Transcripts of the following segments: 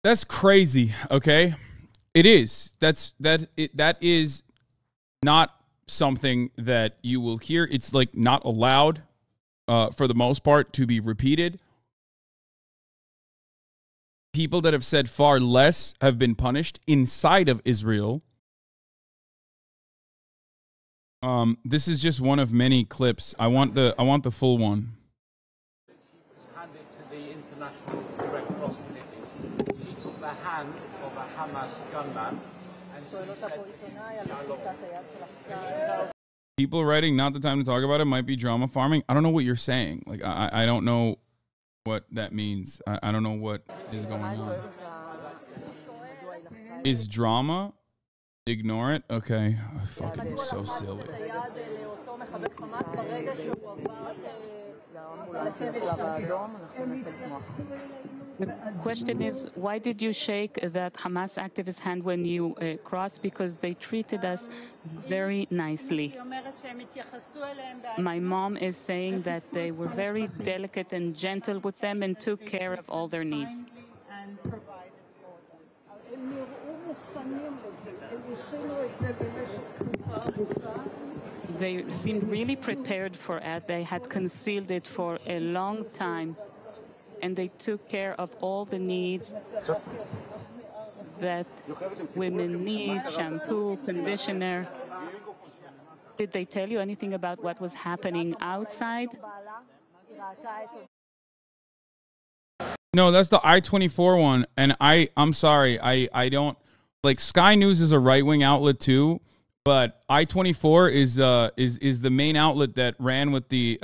That's crazy, okay? It is. That is not something that you will hear. It's like not allowed for the most part to be repeated. People that have said far less have been punished inside of Israel. This is just one of many clips. I want the full one. Handed to the International Red Cross Committee. She took the hand of a Hamas gunman and she said Shalom. People writing not the time to talk about it might be drama farming. I don't know what you're saying. Like I don't know what that means. I don't know what is going on. Is drama? Ignore it? Okay. Oh, fucking so silly. The question is, why did you shake that Hamas activist hand when you crossed? Because they treated us very nicely. My mom is saying that they were very delicate and gentle with them and took care of all their needs. They seemed really prepared for it. They had concealed it for a long time, and they took care of all the needs that women need: shampoo, conditioner. Did they tell you anything about what was happening outside? No, that's the I-24 one, and I'm sorry, I don't like. Sky News is a right-wing outlet too, but I-24 is the main outlet that ran with the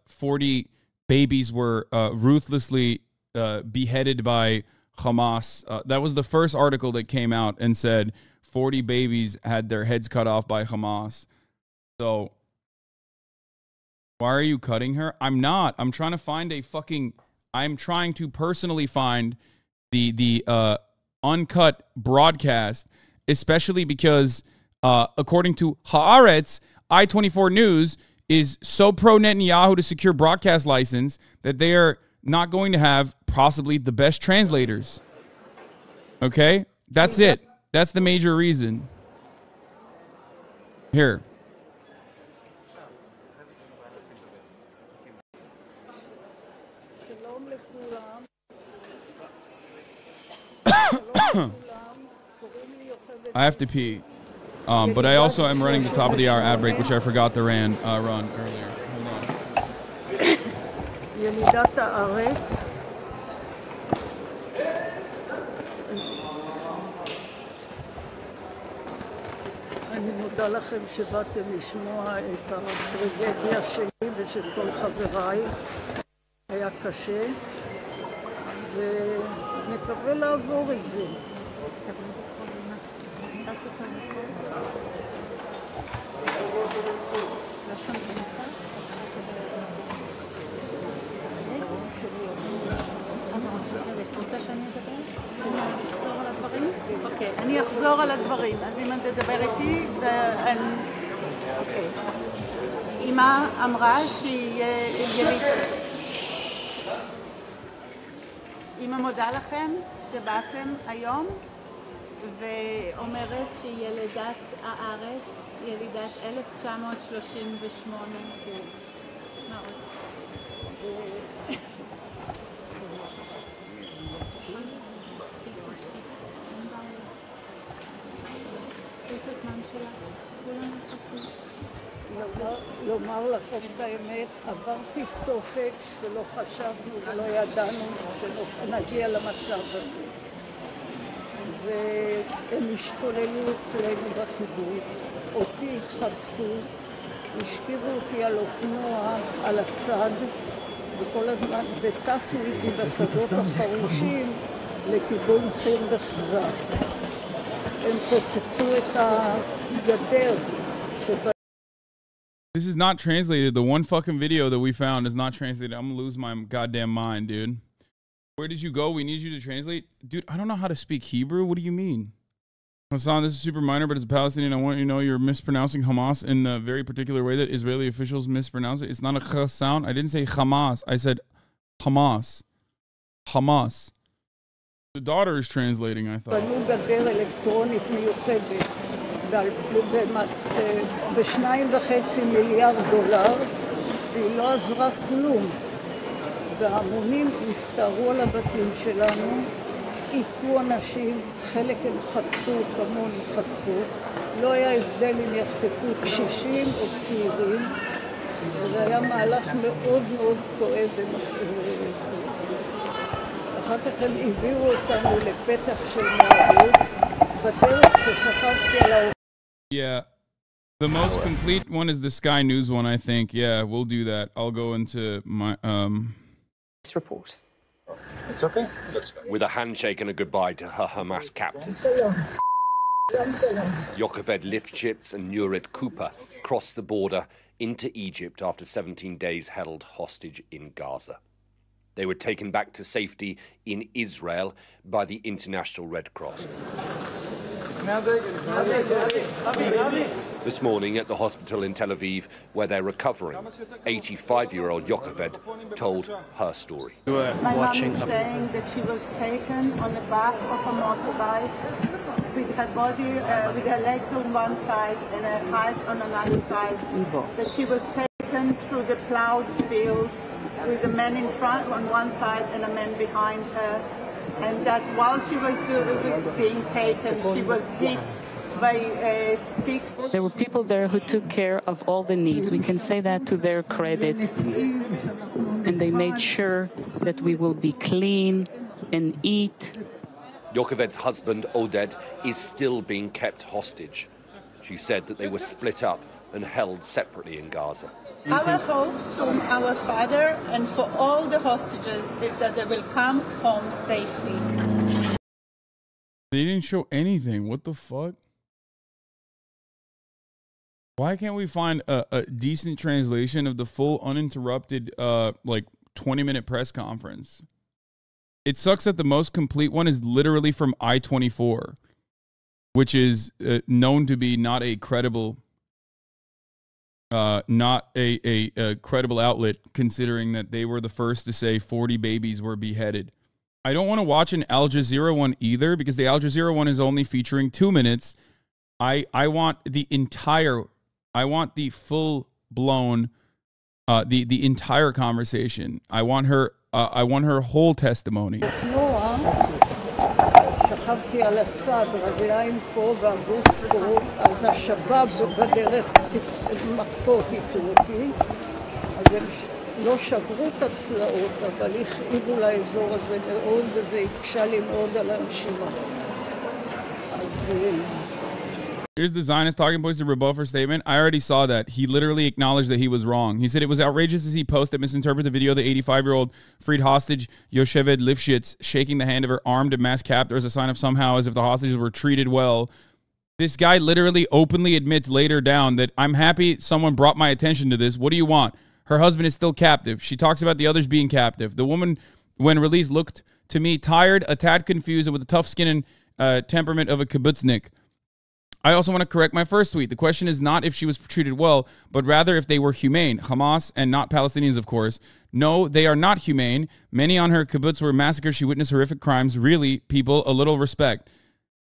40 babies were ruthlessly beheaded by Hamas. That was the first article that came out and said 40 babies had their heads cut off by Hamas. So why are you cutting her? I'm not. I'm trying to find I'm trying to personally find the uncut broadcast, especially because according to Haaretz, I-24 News is so pro Netanyahu to secure broadcast license that they are not going to have possibly the best translators. Okay? That's it. That's the major reason. Here. I have to pee. But I also am running the top of the hour ad break, which I forgot to run earlier. Hold on. ילידת הארץ. אני מודה לכם שבאתם לשמוע את הטרגדיה שלי ושל כל חבריי. היה קשה, ונקווה לעבור את זה. אוקיי, אני אחזור על הדברים, אז אם את תדבר איתי, אמא אמרה שהיא ילידת. אמא מודה לכם שבאתם היום, ואומרת שהיא ילידת הארץ, ילידת 1938. מה עוד? לומר לכם את האמת, עברתי תופת שלא חשבנו ולא ידענו שנגיע למצב הזה. והם השתוללו אצלנו בקיבוץ, אותי התחבקו, השכיבו אותי על אופנוע, על הצד, וכל הזמן, וטסו איתי בשדות החרושים לכיוון חיר וחזק. הם פוצצו את הגדר שבה... This is not translated. The one fucking video that we found is not translated. I'm gonna lose my goddamn mind, dude. Where did you go? We need you to translate. Dude, I don't know how to speak Hebrew. What do you mean? Hasan, this is super minor, but as a Palestinian, I want you to know you're mispronouncing Hamas in the very particular way that Israeli officials mispronounce it. It's not a ch sound. I didn't say Hamas. I said Hamas. Hamas. The daughter is translating, I thought. בנו גדר אלקטרונית מיוחדת ב$2.5 מיליארד, והיא לא עזרה כלום. וההמונים הסתערו על הבתים שלנו, עיקו אנשים, חלק הם חטפו, כמוני חטפו. לא היה הבדל אם יחטפו קשישים או צעירים. וזה היה מהלך מאוד מאוד כואב ומחיר. אחר כך הם הביאו אותנו לפתח של מערות, בדרך ששכבתי על האופן. Yeah, the most complete one is the Sky News one, I think. Yeah, we'll do that. I'll go into my This report. It's okay. With a handshake and a goodbye to her Hamas captors, Yocheved Lifshitz and Nurit Cooper crossed the border into Egypt after 17 days held hostage in Gaza. They were taken back to safety in Israel by the International Red Cross. This morning at the hospital in Tel Aviv, where they're recovering, 85-year-old Yocheved told her story. My mom is saying that she was taken on the back of a motorbike with her body, with her legs on one side and her head on another side. That she was taken through the plowed fields with a man in front on one side and a man behind her. And that while she was being taken, she was hit by sticks. There were people there who took care of all the needs. We can say that to their credit. And they made sure that we will be clean and eat. Yocheved's husband, Oded, is still being kept hostage. She said that they were split up and held separately in Gaza. Our hopes from our father and for all the hostages is that they will come home safely. They didn't show anything. What the fuck? Why can't we find a decent translation of the full uninterrupted like 20-minute press conference? It sucks that the most complete one is literally from I-24, which is known to be not a credible credible outlet, considering that they were the first to say 40 babies were beheaded. I don't want to watch an Al Jazeera one either, because the Al Jazeera one is only featuring 2 minutes. I want the entire, I want the full blown, the entire conversation. I want her whole testimony. שכבתי על הצד, רגליים פה והגוף פה, אז השב"ב בדרך מכות איתו אותי, אז הם לא שברו את הצלעות, אבל הכאיבו לאזור הזה מאוד, וזה הקשה לי מאוד על הנשימה. אז... Here's the Zionist talking points to rebut her statement. I already saw that. He literally acknowledged that he was wrong. He said it was outrageous to see posts that misinterpret the video of the 85-year-old freed hostage Yocheved Lifshitz shaking the hand of her armed and masked captor as a sign of somehow as if the hostages were treated well. This guy literally openly admits later down that I'm happy someone brought my attention to this. What do you want? Her husband is still captive. She talks about the others being captive. The woman, when released, looked to me tired, a tad confused, and with the tough skin and temperament of a kibbutznik. I also want to correct my first tweet. The question is not if she was treated well, but rather if they were humane. Hamas and not Palestinians, of course. No, they are not humane. Many on her kibbutz were massacred. She witnessed horrific crimes. Really, people, a little respect.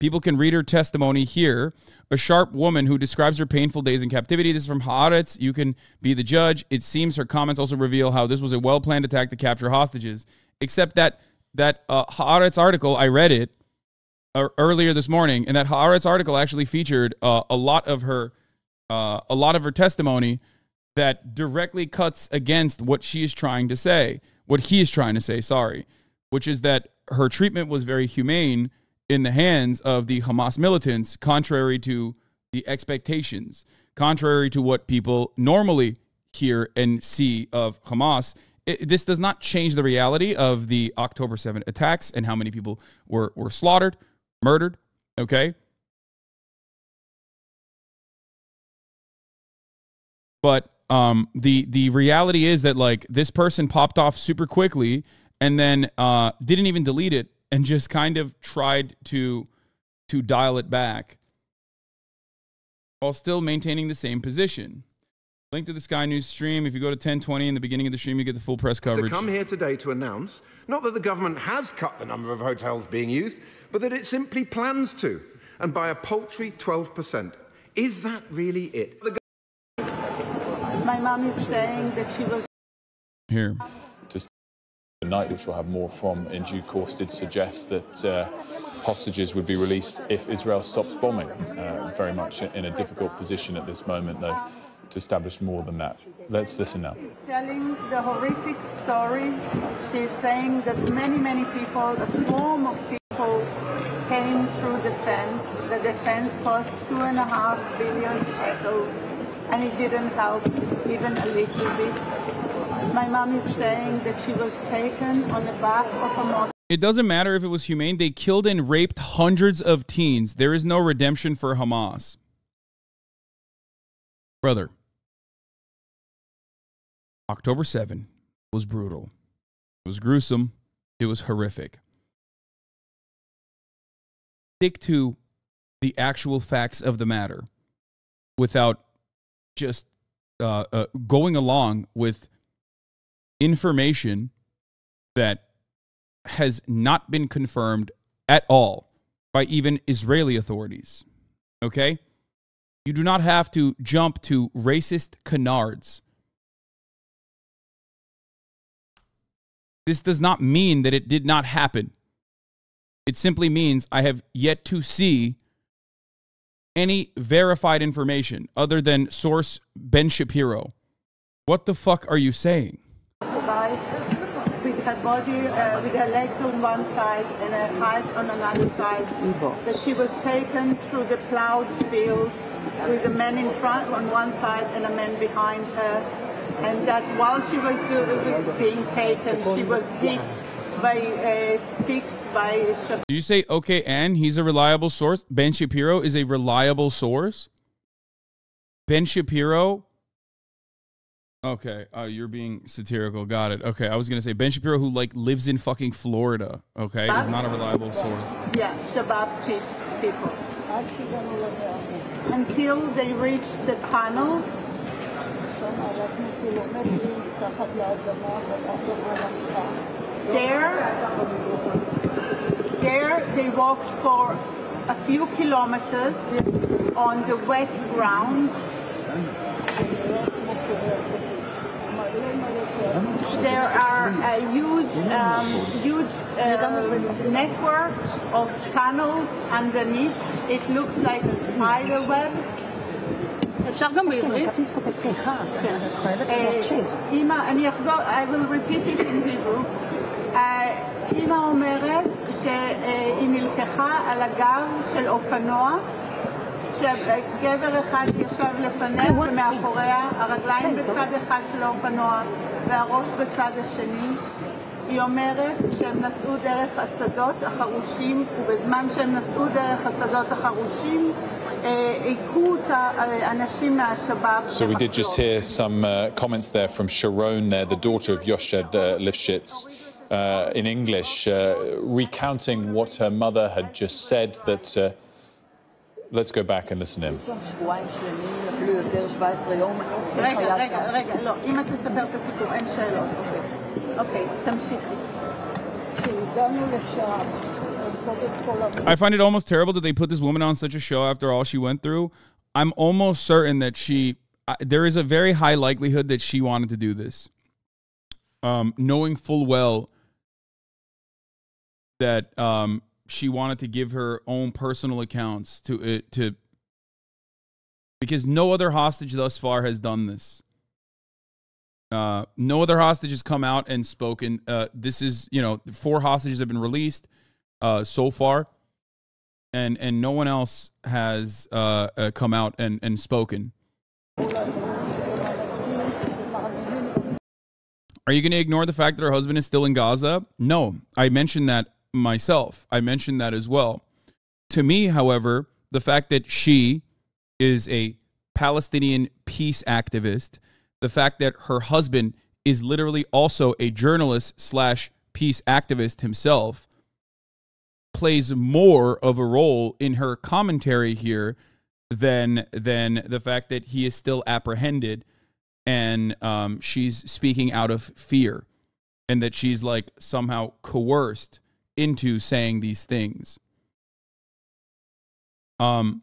People can read her testimony here. A sharp woman who describes her painful days in captivity. This is from Haaretz. You can be the judge. It seems her comments also reveal how this was a well-planned attack to capture hostages. Except that Haaretz article, I read it earlier this morning, and that Haaretz article actually featured a lot of her testimony that directly cuts against what she is trying to say, what he is trying to say, sorry, which is that her treatment was very humane in the hands of the Hamas militants, contrary to the expectations, contrary to what people normally hear and see of Hamas. This does not change the reality of the October 7th attacks and how many people were slaughtered, murdered, okay? But the reality is that, like, this person popped off super quickly and then didn't even delete it and just kind of tried to dial it back while still maintaining the same position. Link to the Sky News stream. If you go to 10:20 in the beginning of the stream, you get the full press coverage. To come here today to announce, not that the government has cut the number of hotels being used, but that it simply plans to, and by a paltry 12%. Is that really it? My mom is saying that she was... Here. Tonight, which we'll have more from in due course, did suggest that hostages would be released if Israel stops bombing. Very much in a difficult position at this moment, though, to establish more than that. Let's listen now. She's telling the horrific stories. She's saying that many people, a swarm of people, came through the fence. The defense cost 2.5 billion shekels, and it didn't help even a little bit. My mom is saying that she was taken on the back of a motor. It doesn't matter if it was humane. They killed and raped hundreds of teens. There is no redemption for Hamas. Brother, October 7 was brutal. It was gruesome. It was horrific. Stick to the actual facts of the matter without just going along with information that has not been confirmed at all by even Israeli authorities. Okay? You do not have to jump to racist canards. This does not mean that it did not happen. It simply means I have yet to see any verified information other than source Ben Shapiro. What the fuck are you saying? With her body, with her legs on one side and her heart on another side, that she was taken through the plowed fields with a man in front on one side and a man behind her, and that while she was being taken, she was hit by sticks, by... Do you say, okay, and he's a reliable source? Ben Shapiro is a reliable source? Ben Shapiro... Okay, you're being satirical. Got it. Okay, I was going to say Ben Shapiro, who, like, lives in fucking Florida, okay, is not a reliable source. Yeah, Shabbat people. Until they reach the tunnels. There they walked for a few kilometers on the wet ground. There are a huge network of tunnels underneath. It looks like a spider web. I will repeat it in Hebrew. אמא אומרת שהיא נלקחה על הגב של אופנוע, שגבר אחד ישב לפניה ומאחוריה, הרגליים בצד אחד של האופנוע והראש בצד השני. היא אומרת שהם נסעו דרך השדות החרושים, ובזמן שהם נסעו דרך השדות החרושים, הכו את האנשים מהשב"כ. So we did just hear some comments there from Sharon there, the daughter of Yoshed Lifshitz, in English, recounting what her mother had just said. That let's go back and listen in. רגע, לא, אם את תספר את הסיפור, אין שאלות. אוקיי, תמשיכי. כשהגענו לשם, I find it almost terrible that they put this woman on such a show after all she went through. I'm almost certain that there is a very high likelihood that she wanted to do this. Knowing full well that she wanted to give her own personal accounts to because no other hostage thus far has done this. No other hostage has come out and spoken. This is, 4 hostages have been released so far, and no one else has come out and spoken. Are you going to ignore the fact that her husband is still in Gaza? No, I mentioned that myself. I mentioned that as well. To me, however, the fact that she is a Palestinian peace activist, the fact that her husband is literally also a journalist / peace activist himself, plays more of a role in her commentary here than the fact that he is still apprehended. and she's speaking out of fear, and that she's like somehow coerced into saying these things. I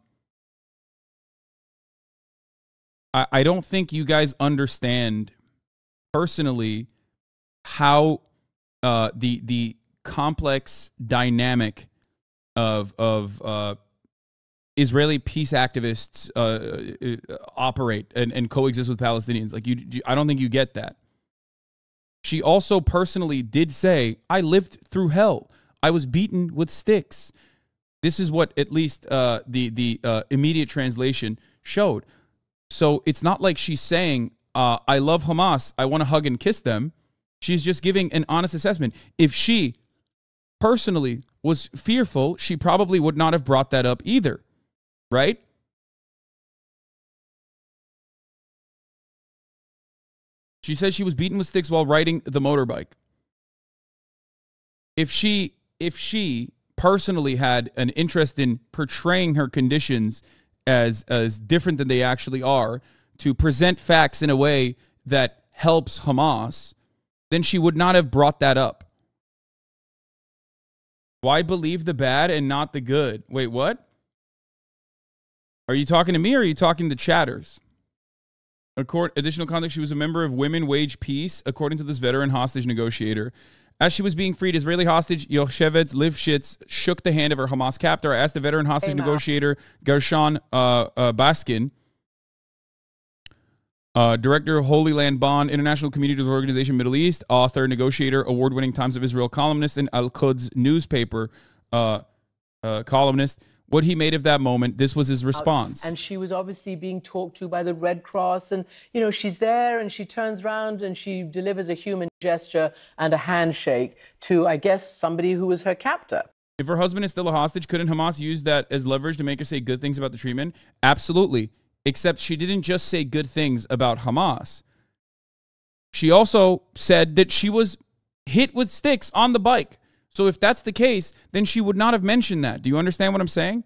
don't think you guys understand personally how the complex dynamic of Israeli peace activists operate and coexist with Palestinians. Like I don't think you get that. She also personally did say, "I lived through hell. I was beaten with sticks." This is what at least the immediate translation showed. So it's not like she's saying, "I love Hamas. I want to hug and kiss them." She's just giving an honest assessment. If she personally was fearful, she probably would not have brought that up either, right? She says she was beaten with sticks while riding the motorbike. If she personally had an interest in portraying her conditions as different than they actually are, to present facts in a way that helps Hamas, then she would not have brought that up. Why believe the bad and not the good? Wait, what? Are you talking to me or are you talking to chatters? Additional context, she was a member of Women Wage Peace, according to this veteran hostage negotiator. As she was being freed, Israeli hostage Yocheved Lifshitz shook the hand of her Hamas captor. I asked the veteran hostage negotiator, Gershon Baskin, director of Holy Land Bond, International Communities Organization Middle East, author, negotiator, award-winning Times of Israel columnist, and Al-Quds newspaper columnist, what he made of that moment. This was his response. And she was obviously being talked to by the Red Cross. And, you know, she's there and she turns around and she delivers a human gesture and a handshake to, I guess, somebody who was her captor. If her husband is still a hostage, couldn't Hamas use that as leverage to make her say good things about the treatment? Absolutely. Except she didn't just say good things about Hamas. She also said that she was hit with sticks on the bike. So if that's the case, then she would not have mentioned that. Do you understand what I'm saying?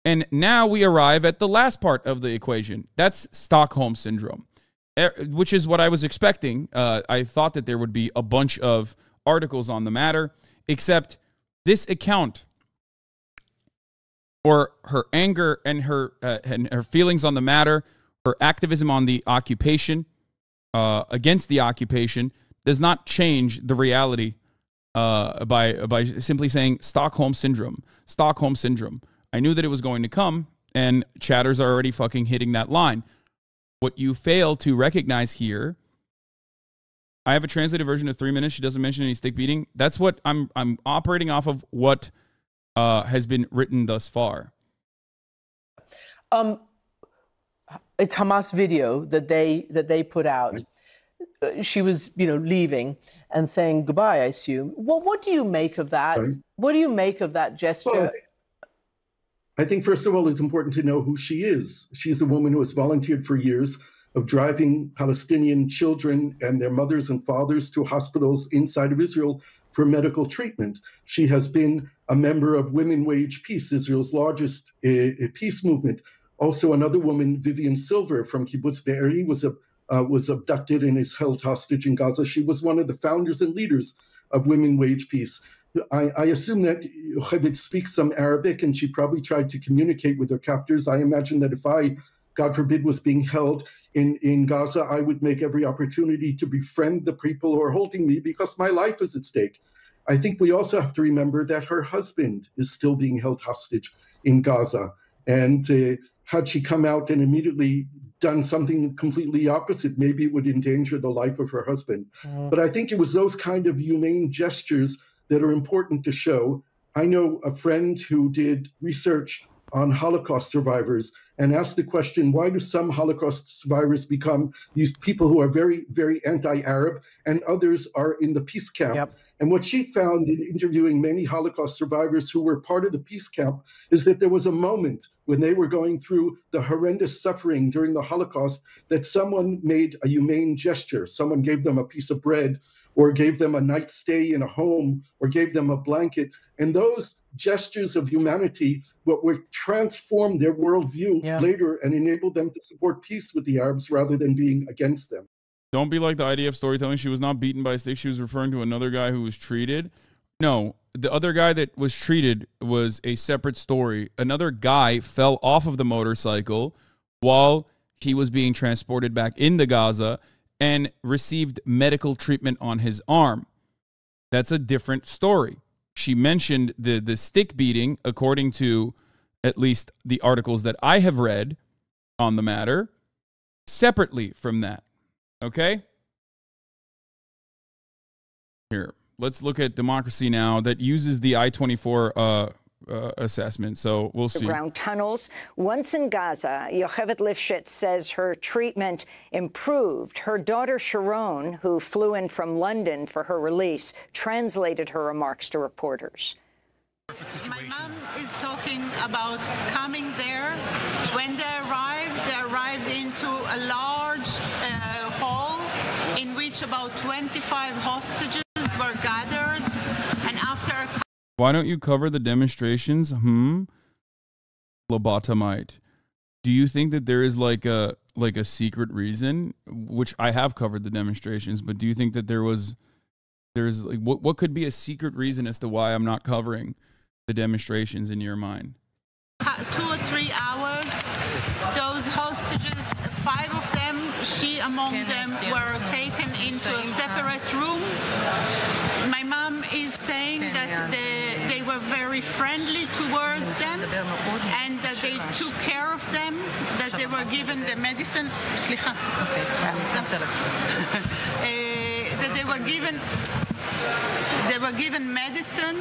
And now we arrive at the last part of the equation. That's Stockholm Syndrome, which is what I was expecting. I thought that there would be a bunch of articles on the matter, except this account, or her anger and her feelings on the matter, her activism on the occupation, against the occupation, does not change the reality by simply saying Stockholm Syndrome. Stockholm Syndrome. I knew that it was going to come, and chatters are already fucking hitting that line. What you fail to recognize here, I have a translated version of 3 minutes. She doesn't mention any stick beating. That's what I'm operating off of, what has been written thus far. It's Hamas video that they put out. She was, you know, leaving and saying goodbye, I assume. What do you make of that? Sorry? What do you make of that gesture? Well, I think, first of all, it's important to know who she is. She's a woman who has volunteered for years of driving Palestinian children and their mothers and fathers to hospitals inside of Israel for medical treatment. She has been a member of Women Wage Peace, Israel's largest peace movement. Also, another woman, Vivian Silver from Kibbutz Be'eri, was abducted and is held hostage in Gaza. She was one of the founders and leaders of Women Wage Peace. I assume that Yocheved speaks some Arabic, and she probably tried to communicate with her captors. I imagine that if I, God forbid, was being held in Gaza, I would make every opportunity to befriend the people who are holding me, because my life is at stake. I think we also have to remember that her husband is still being held hostage in Gaza. And had she come out and immediately done something completely opposite, maybe it would endanger the life of her husband. But I think it was those kind of humane gestures that are important to show. I know a friend who did research on Holocaust survivors and asked the question, why do some Holocaust survivors become these people who are very, very anti-Arab and others are in the peace camp? Yep. And what she found in interviewing many Holocaust survivors who were part of the peace camp is that there was a moment when they were going through the horrendous suffering during the Holocaust that someone made a humane gesture. Someone gave them a piece of bread or gave them a night stay in a home or gave them a blanket. And those gestures of humanity, what were transformed their worldview later and enable them to support peace with the Arabs rather than being against them. Don't be like the IDF storytelling. She was not beaten by a stick. She was referring to another guy who was treated. No, the other guy that was treated was a separate story. Another guy fell off of the motorcycle while he was being transported back into Gaza and received medical treatment on his arm. That's a different story. She mentioned the stick beating, according to at least the articles that I have read on the matter, separately from that. Okay? Here, let's look at Democracy Now! That uses the I-24 assessment, so we'll see. Ground tunnels. Once in Gaza, Yocheved Lifshitz says her treatment improved. Her daughter Sharon, who flew in from London for her release, translated her remarks to reporters. My mom is talking about coming there. When they arrived into a large hall in which about 25 hostages were gathered, and after a Why don't you cover the demonstrations? Lobotomite. Do you think that there is like a secret reason? Which I have covered the demonstrations, but do you think that there's like what could be a secret reason as to why I'm not covering the demonstrations in your mind? 2 or 3 hours, those hostages, 5 of them, she among them, were taken into a separate room. My mom is saying that they were very friendly towards them and that they took care of them, that they were given the medicine. That they were given medicine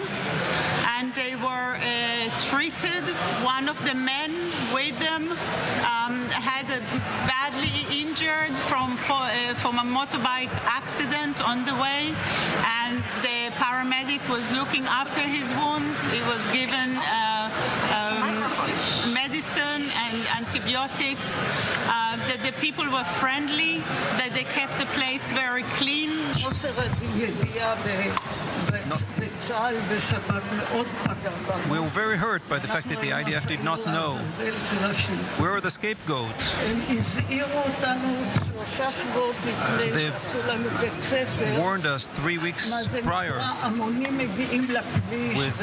and they were treated. One of the men with them had a badly injured from a motorbike accident on the way, and the paramedic was looking after his wounds. He was given medicine and antibiotics. That the people were friendly, that they kept the place very clean. We were very hurt by the fact that the IDF did not know where are the scapegoats. They've warned us 3 weeks prior with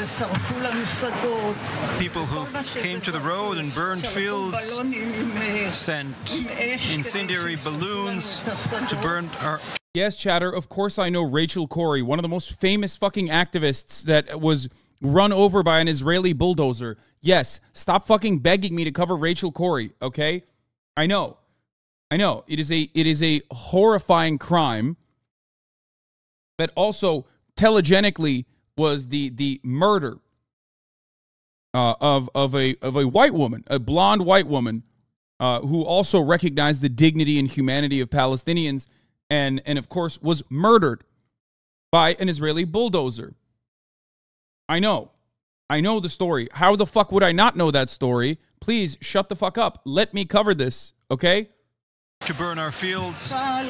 people who came to the road and burned fields, sent incendiary balloons to burn our... Yes, chatter, of course I know Rachel Corrie, one of the most famous fucking activists that was run over by an Israeli bulldozer. Yes, stop fucking begging me to cover Rachel Corrie, okay? I know. It is a horrifying crime that also telegenically was the murder of a white woman, a blonde white woman, who also recognized the dignity and humanity of Palestinians, and of course was murdered by an Israeli bulldozer. I know the story. How the fuck would I not know that story? Please shut the fuck up. Let me cover this, okay? To burn our fields, and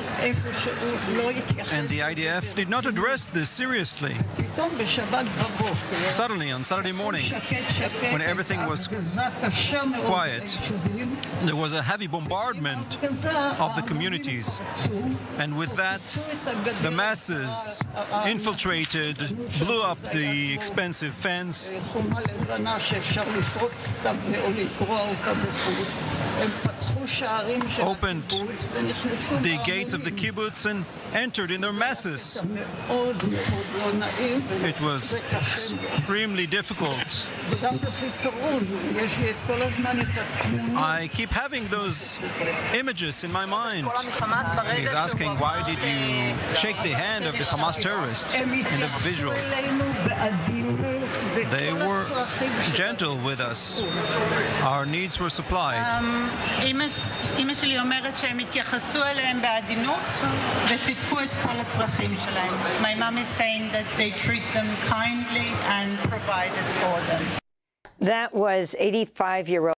the IDF did not address this seriously. Suddenly, on Saturday morning, when everything was quiet, there was a heavy bombardment of the communities, and with that, the masses infiltrated, blew up the expensive fence, opened the gates of the kibbutz and entered in their masses. It was extremely difficult. I keep having those images in my mind. He's asking, why did you shake the hand of the Hamas terrorist in the visual? They were gentle with us. Our needs were supplied. אמא שלי אומרת שהם התייחסו אליהם בעדינות וסיפקו את כל הצרכים שלהם. My mom is saying that they treat them kindly and provided for them. That was 85-year-old.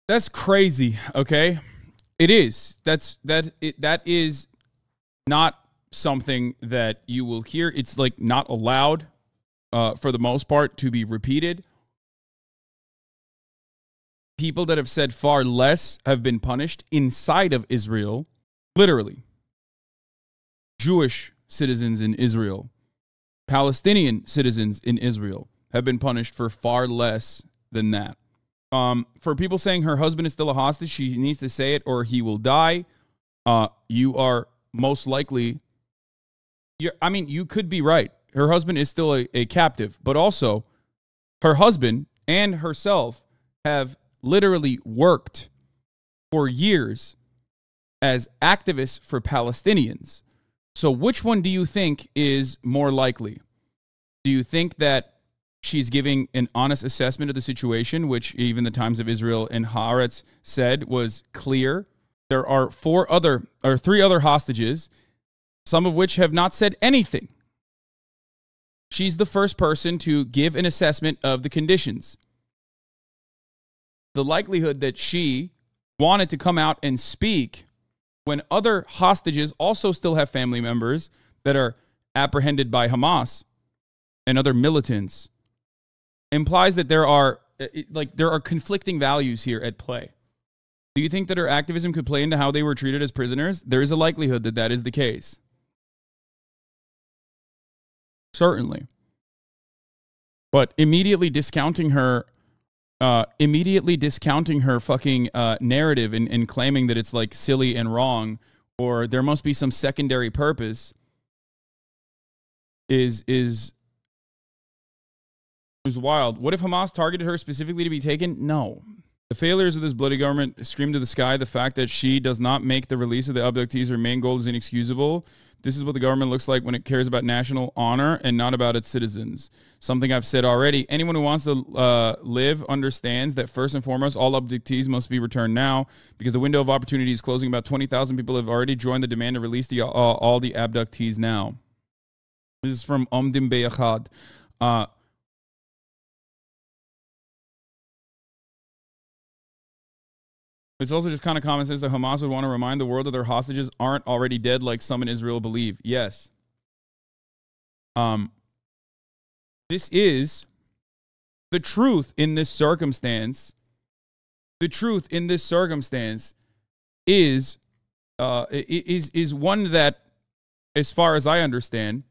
That's crazy, okay? It is. That is not something that you will hear. It's like not allowed for the most part to be repeated. people that have said far less have been punished inside of Israel. Literally. Jewish citizens in Israel, Palestinian citizens in Israel have been punished for far less than that. For people saying her husband is still a hostage, she needs to say it or he will die. You are most likely, you could be right. Her husband is still a captive, but also her husband and herself have literally worked for years as activists for Palestinians. So which one do you think is more likely? Do you think that she's giving an honest assessment of the situation, which even the Times of Israel and Haaretz said was clear? There are three other hostages, some of which have not said anything. She's the first person to give an assessment of the conditions. The likelihood that she wanted to come out and speak when other hostages also still have family members that are apprehended by Hamas and other militants implies that there are conflicting values here at play. Do you think that her activism could play into how they were treated as prisoners? There is a likelihood that that is the case. Certainly. But immediately discounting her fucking narrative and claiming that it's like silly and wrong, or there must be some secondary purpose is wild. What if Hamas targeted her specifically to be taken? No. The failures of this bloody government scream to the sky. The fact that she does not make the release of the abductees her main goal is inexcusable. This is what the government looks like when it cares about national honor and not about its citizens. Something I've said already. Anyone who wants to live understands that first and foremost, all abductees must be returned now because the window of opportunity is closing. About 20,000 people have already joined the demand to release all the abductees now. This is from Omdim Beyachad. It's also just kind of common sense that Hamas would want to remind the world that their hostages aren't already dead like some in Israel believe. Yes. This is the truth in this circumstance. The truth in this circumstance is one that, as far as I understand,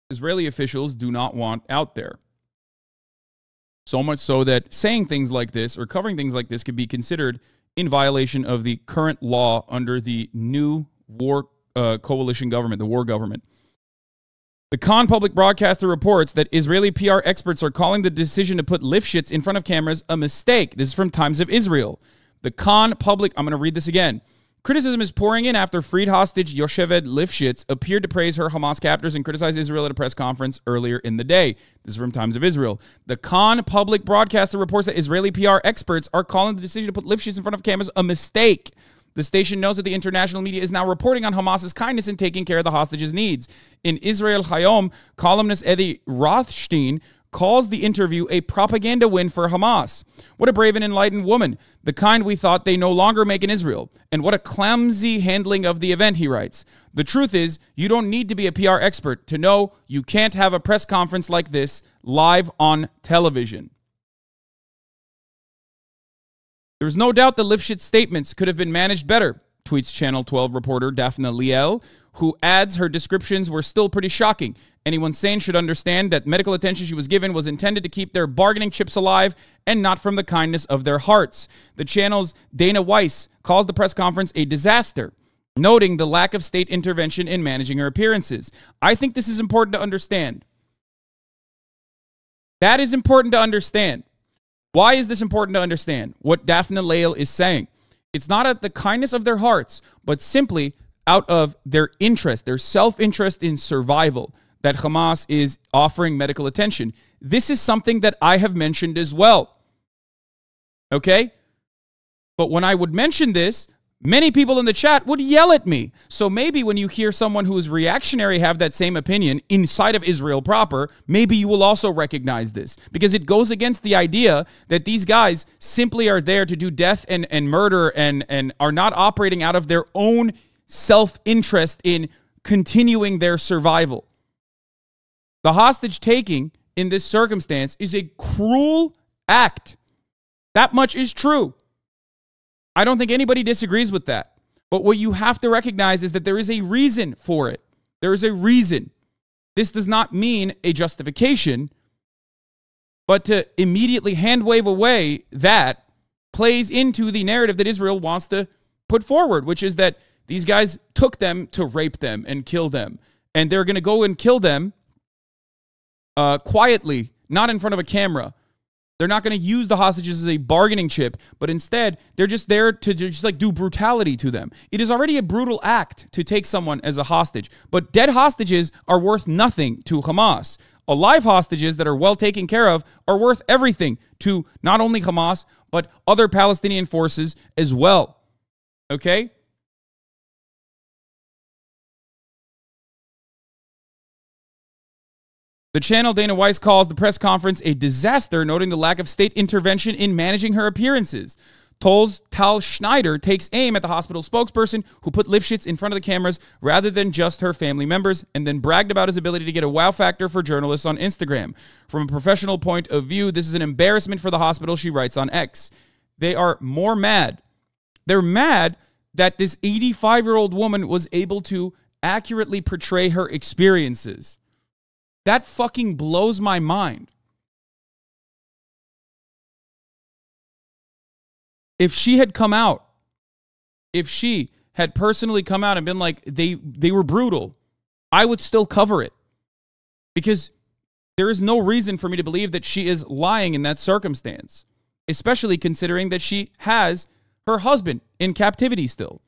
Israeli officials do not want out there. So much so that saying things like this or covering things like this could be considered in violation of the current law under the new war coalition government, the war government. The Khan public broadcaster reports that Israeli PR experts are calling the decision to put Lifshitz in front of cameras a mistake. This is from Times of Israel. The Khan public, I'm going to read this again. Criticism is pouring in after freed hostage Yocheved Lifshitz appeared to praise her Hamas captors and criticize Israel at a press conference earlier in the day. This is from Times of Israel. The Khan public broadcaster reports that Israeli PR experts are calling the decision to put Lifshitz in front of cameras a mistake. The station knows that the international media is now reporting on Hamas's kindness in taking care of the hostages' needs. In Israel Hayom, columnist Eddie Rothstein calls the interview a propaganda win for Hamas. What a brave and enlightened woman, the kind we thought they no longer make in Israel. And what a clumsy handling of the event, he writes. The truth is, you don't need to be a PR expert to know you can't have a press conference like this live on television. There's no doubt the Lifshitz statements could have been managed better, tweets Channel 12 reporter Daphne Liel, who adds her descriptions were still pretty shocking. Anyone sane should understand that medical attention she was given was intended to keep their bargaining chips alive and not from the kindness of their hearts. The channel's Dana Weiss calls the press conference a disaster, noting the lack of state intervention in managing her appearances. I think this is important to understand. That is important to understand. Why is this important to understand? What Daphne Liel is saying. It's not at the kindness of their hearts, but simply out of their interest, their self-interest in survival, that Hamas is offering medical attention. This is something that I have mentioned as well. Okay? But when I would mention this, many people in the chat would yell at me. So maybe when you hear someone who is reactionary have that same opinion inside of Israel proper, maybe you will also recognize this. Because it goes against the idea that these guys simply are there to do death and murder and are not operating out of their own self-interest in continuing their survival. The hostage taking in this circumstance is a cruel act. That much is true. I don't think anybody disagrees with that. But what you have to recognize is that there is a reason for it. There is a reason. This does not mean a justification, but to immediately hand wave away that plays into the narrative that Israel wants to put forward, which is that these guys took them to rape them and kill them. And they're going to go and kill them quietly, not in front of a camera. They're not going to use the hostages as a bargaining chip, but instead, they're just there to just like do brutality to them. It is already a brutal act to take someone as a hostage, but dead hostages are worth nothing to Hamas. Alive hostages that are well taken care of are worth everything to not only Hamas, but other Palestinian forces as well. Okay? The channel Dana Weiss calls the press conference a disaster, noting the lack of state intervention in managing her appearances. Toll's Tal Schneider takes aim at the hospital spokesperson who put Lifshitz in front of the cameras rather than just her family members, and then bragged about his ability to get a wow factor for journalists on Instagram. From a professional point of view, this is an embarrassment for the hospital, she writes on X. They are more mad. They're mad that this 85-year-old woman was able to accurately portray her experiences. That fucking blows my mind. If she had come out, if she had personally come out and been like, they were brutal, I would still cover it. Because there is no reason for me to believe that she is lying in that circumstance, especially considering that she has her husband in captivity still.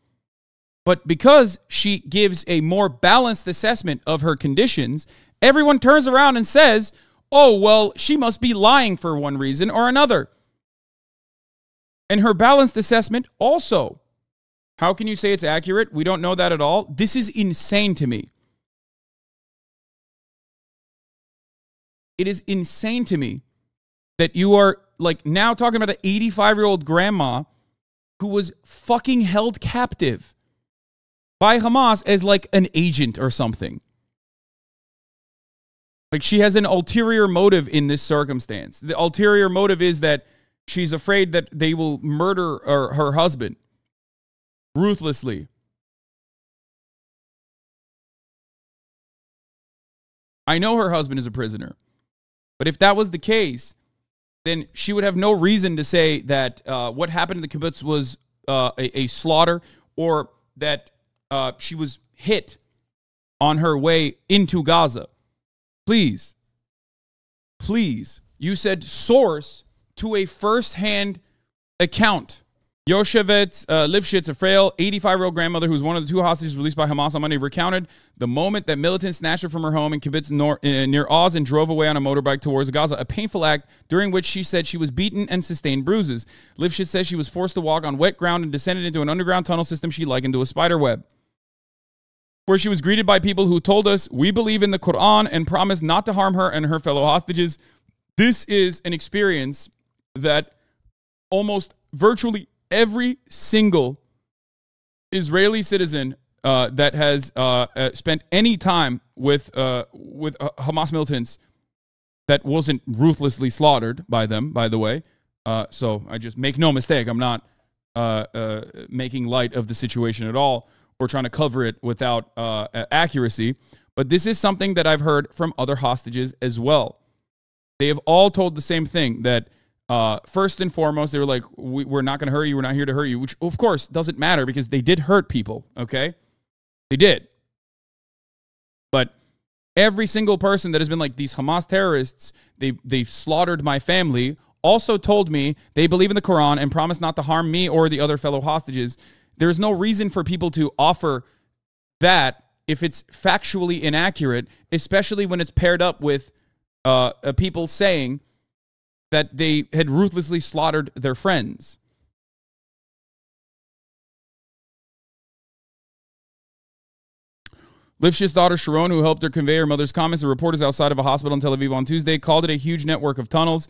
But because she gives a more balanced assessment of her conditions, everyone turns around and says, oh, well, she must be lying for one reason or another. And her balanced assessment also. How can you say it's accurate? We don't know that at all. This is insane to me. It is insane to me that you are like now talking about an 85-year-old grandma who was fucking held captive by Hamas as like an agent or something. Like she has an ulterior motive in this circumstance. The ulterior motive is that she's afraid that they will murder her husband ruthlessly. I know her husband is a prisoner. But if that was the case, then she would have no reason to say that what happened in the kibbutz was a slaughter, or that she was hit on her way into Gaza. Please, you said source to a first-hand account. Yoshevet Lifshitz, a frail 85-year-old grandmother who was one of the two hostages released by Hamas on Monday, recounted the moment that militants snatched her from her home in Kibbutz near Oz and drove away on a motorbike towards Gaza, a painful act during which she said she was beaten and sustained bruises. Lifshitz says she was forced to walk on wet ground and descended into an underground tunnel system she likened to a spider web, where she was greeted by people who told us, we believe in the Quran and promised not to harm her and her fellow hostages. This is an experience that almost virtually every single Israeli citizen that has spent any time with Hamas militants that wasn't ruthlessly slaughtered by them, by the way. So I just make no mistake, I'm not making light of the situation at all or trying to cover it without accuracy. But this is something that I've heard from other hostages as well. They have all told the same thing, that first and foremost, they were like, we're not going to hurt you. We're not here to hurt you, which of course doesn't matter because they did hurt people. Okay. They did. But every single person that has been like, these Hamas terrorists, they've slaughtered my family, also told me they believe in the Quran and promise not to harm me or the other fellow hostages. There's no reason for people to offer that if it's factually inaccurate, especially when it's paired up with people saying that they had ruthlessly slaughtered their friends. Lifshit's daughter Sharon, who helped her convey her mother's comments to reporters outside of a hospital in Tel Aviv on Tuesday, called it a huge network of tunnels.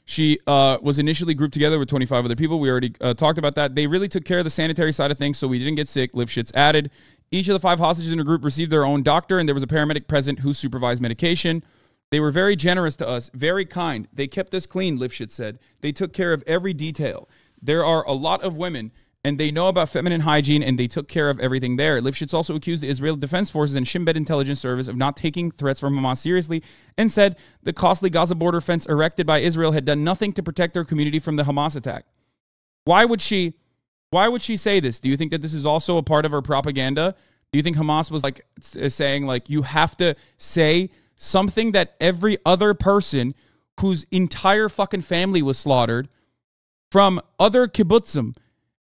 She was initially grouped together with 25 other people. We already talked about that. They really took care of the sanitary side of things, so we didn't get sick, Lifshitz added. Each of the 5 hostages in the group received their own doctor, and there was a paramedic present who supervised medication. They were very generous to us, very kind. They kept us clean, Lifshitz said. They took care of every detail. There are a lot of women and they know about feminine hygiene, and they took care of everything there. Lifshitz also accused the Israel Defense Forces and Shin Bet intelligence service of not taking threats from Hamas seriously, and said the costly Gaza border fence erected by Israel had done nothing to protect their community from the Hamas attack. Why would she say this? Do you think that this is also a part of her propaganda? Do you think Hamas was like saying, like, you have to say something that every other person whose entire fucking family was slaughtered from other kibbutzim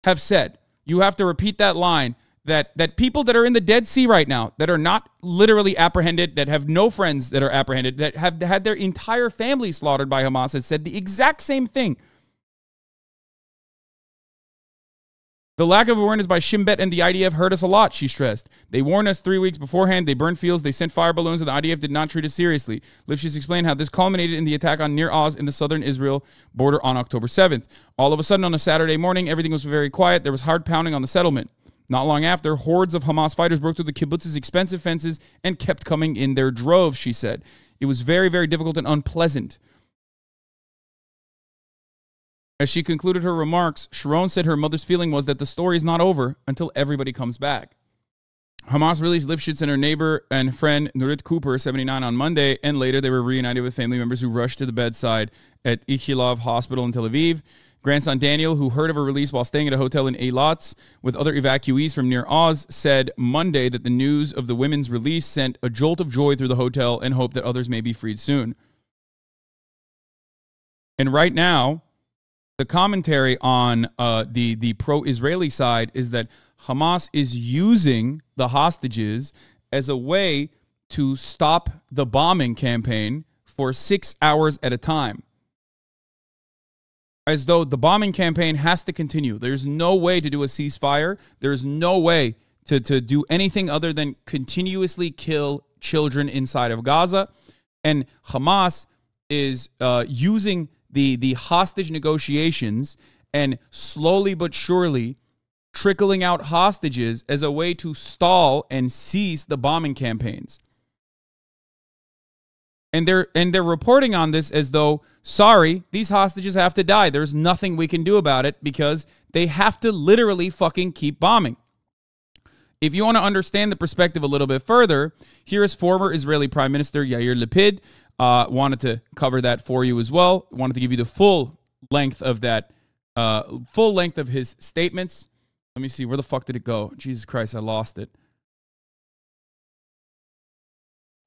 have said? You have to repeat that line that people that are in the Dead Sea right now, that are not literally apprehended, that have no friends that are apprehended, that have had their entire family slaughtered by Hamas, has said the exact same thing. The lack of awareness by Shin Bet and the IDF hurt us a lot, she stressed. They warned us 3 weeks beforehand. They burned fields. They sent fire balloons, and the IDF did not treat us seriously. Lifshitz explained how this culminated in the attack on Nir Oz in the southern Israel border on October 7th. All of a sudden, on a Saturday morning, everything was very quiet. There was hard pounding on the settlement. Not long after, hordes of Hamas fighters broke through the kibbutz's expensive fences and kept coming in their droves, she said. It was very, very difficult and unpleasant. As she concluded her remarks, Sharon said her mother's feeling was that the story is not over until everybody comes back. Hamas released Lifshitz and her neighbor and friend Nurit Cooper, 79, on Monday, and later they were reunited with family members who rushed to the bedside at Ichilov Hospital in Tel Aviv. Grandson Daniel, who heard of her release while staying at a hotel in Eilat with other evacuees from near Oz, said Monday that the news of the women's release sent a jolt of joy through the hotel and hoped that others may be freed soon. And right now, the commentary on the pro-Israeli side is that Hamas is using the hostages as a way to stop the bombing campaign for 6 hours at a time. As though the bombing campaign has to continue. There's no way to do a ceasefire. There's no way to do anything other than continuously kill children inside of Gaza. And Hamas is using the hostage negotiations and slowly but surely trickling out hostages as a way to stall and cease the bombing campaigns. And they're reporting on this as though, sorry, these hostages have to die. There's nothing we can do about it because they have to literally fucking keep bombing. If you want to understand the perspective a little bit further, here is former Israeli Prime Minister Yair Lapid. Wanted to cover that for you as well. Wanted to give you the full length of that, full length of his statements. Let me see. Where the fuck did it go? Jesus Christ, I lost it.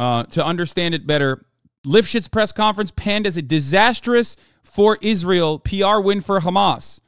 To understand it better, Lifshitz press conference panned as a disastrous for Israel PR win for Hamas.